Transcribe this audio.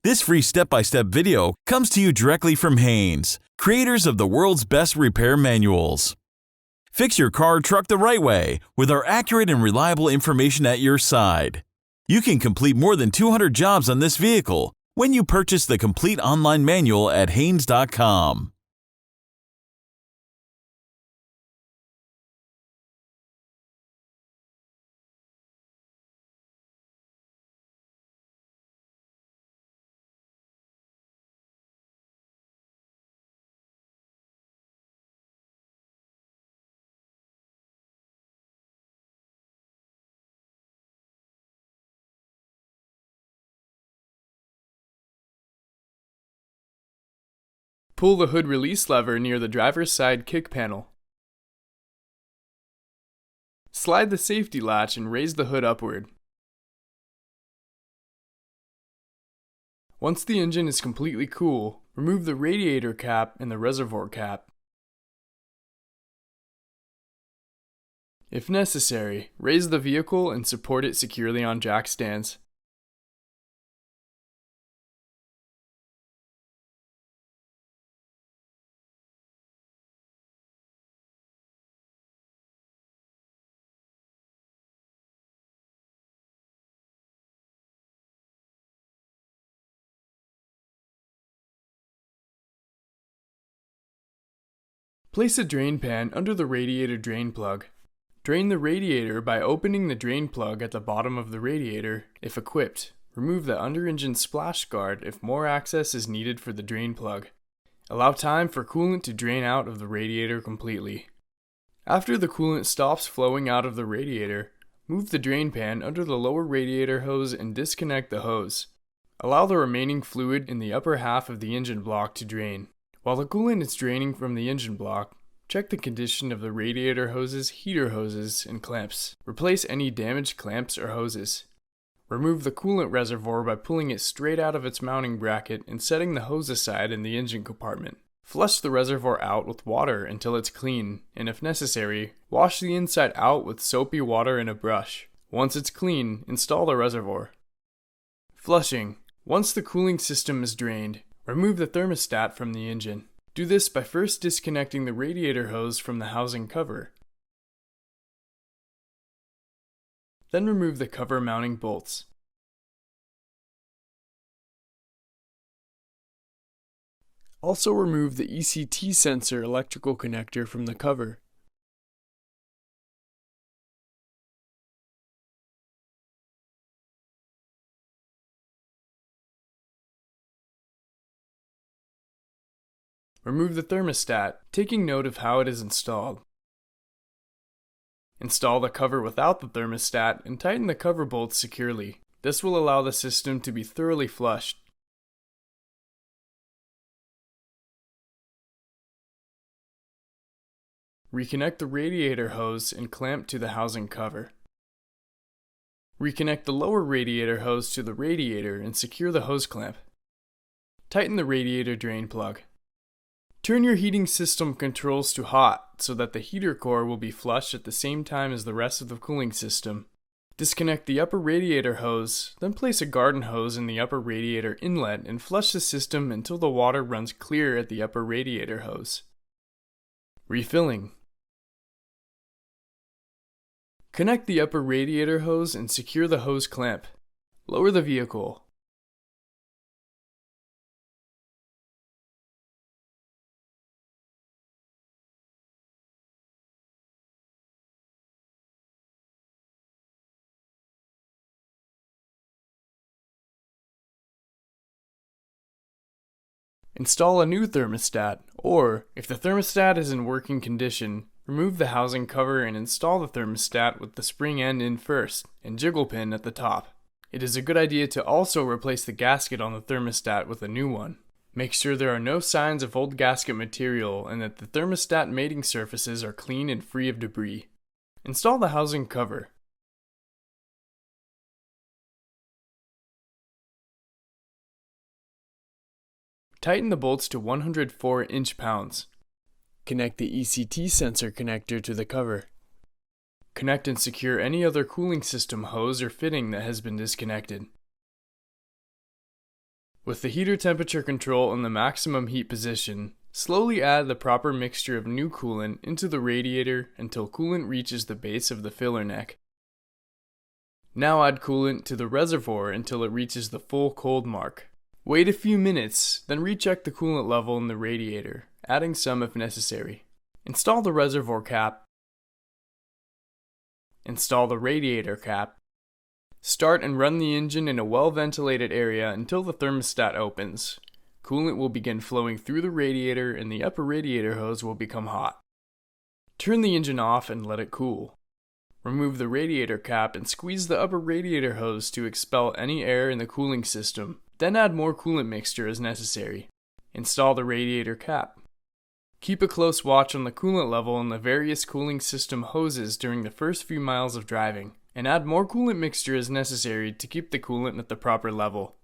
This free step-by-step video comes to you directly from Haynes, creators of the world's best repair manuals. Fix your car or truck the right way with our accurate and reliable information at your side. You can complete more than 200 jobs on this vehicle when you purchase the complete online manual at Haynes.com. Pull the hood release lever near the driver's side kick panel. Slide the safety latch and raise the hood upward. Once the engine is completely cool, remove the radiator cap and the reservoir cap. If necessary, raise the vehicle and support it securely on jack stands. Place a drain pan under the radiator drain plug. Drain the radiator by opening the drain plug at the bottom of the radiator, if equipped. Remove the under-engine splash guard if more access is needed for the drain plug. Allow time for coolant to drain out of the radiator completely. After the coolant stops flowing out of the radiator, move the drain pan under the lower radiator hose and disconnect the hose. Allow the remaining fluid in the upper half of the engine block to drain. While the coolant is draining from the engine block, check the condition of the radiator hoses, heater hoses, and clamps. Replace any damaged clamps or hoses. Remove the coolant reservoir by pulling it straight out of its mounting bracket and setting the hose aside in the engine compartment. Flush the reservoir out with water until it's clean, and if necessary, wash the inside out with soapy water and a brush. Once it's clean, install the reservoir. Flushing. Once the cooling system is drained, remove the thermostat from the engine. Do this by first disconnecting the radiator hose from the housing cover. Then remove the cover mounting bolts. Also remove the ECT sensor electrical connector from the cover. Remove the thermostat, taking note of how it is installed. Install the cover without the thermostat and tighten the cover bolts securely. This will allow the system to be thoroughly flushed. Reconnect the radiator hose and clamp to the housing cover. Reconnect the lower radiator hose to the radiator and secure the hose clamp. Tighten the radiator drain plug. Turn your heating system controls to hot so that the heater core will be flushed at the same time as the rest of the cooling system. Disconnect the upper radiator hose, then place a garden hose in the upper radiator inlet and flush the system until the water runs clear at the upper radiator hose. Refilling. Connect the upper radiator hose and secure the hose clamp. Lower the vehicle. Install a new thermostat, or, if the thermostat is in working condition, remove the housing cover and install the thermostat with the spring end in first and jiggle pin at the top. It is a good idea to also replace the gasket on the thermostat with a new one. Make sure there are no signs of old gasket material and that the thermostat mating surfaces are clean and free of debris. Install the housing cover. Tighten the bolts to 104 inch-pounds. Connect the ECT sensor connector to the cover. Connect and secure any other cooling system hose or fitting that has been disconnected. With the heater temperature control in the maximum heat position, slowly add the proper mixture of new coolant into the radiator until coolant reaches the base of the filler neck. Now add coolant to the reservoir until it reaches the full cold mark. Wait a few minutes, then recheck the coolant level in the radiator, adding some if necessary. Install the reservoir cap. Install the radiator cap. Start and run the engine in a well-ventilated area until the thermostat opens. Coolant will begin flowing through the radiator and the upper radiator hose will become hot. Turn the engine off and let it cool. Remove the radiator cap and squeeze the upper radiator hose to expel any air in the cooling system. Then add more coolant mixture as necessary. Install the radiator cap. Keep a close watch on the coolant level in the various cooling system hoses during the first few miles of driving, and add more coolant mixture as necessary to keep the coolant at the proper level.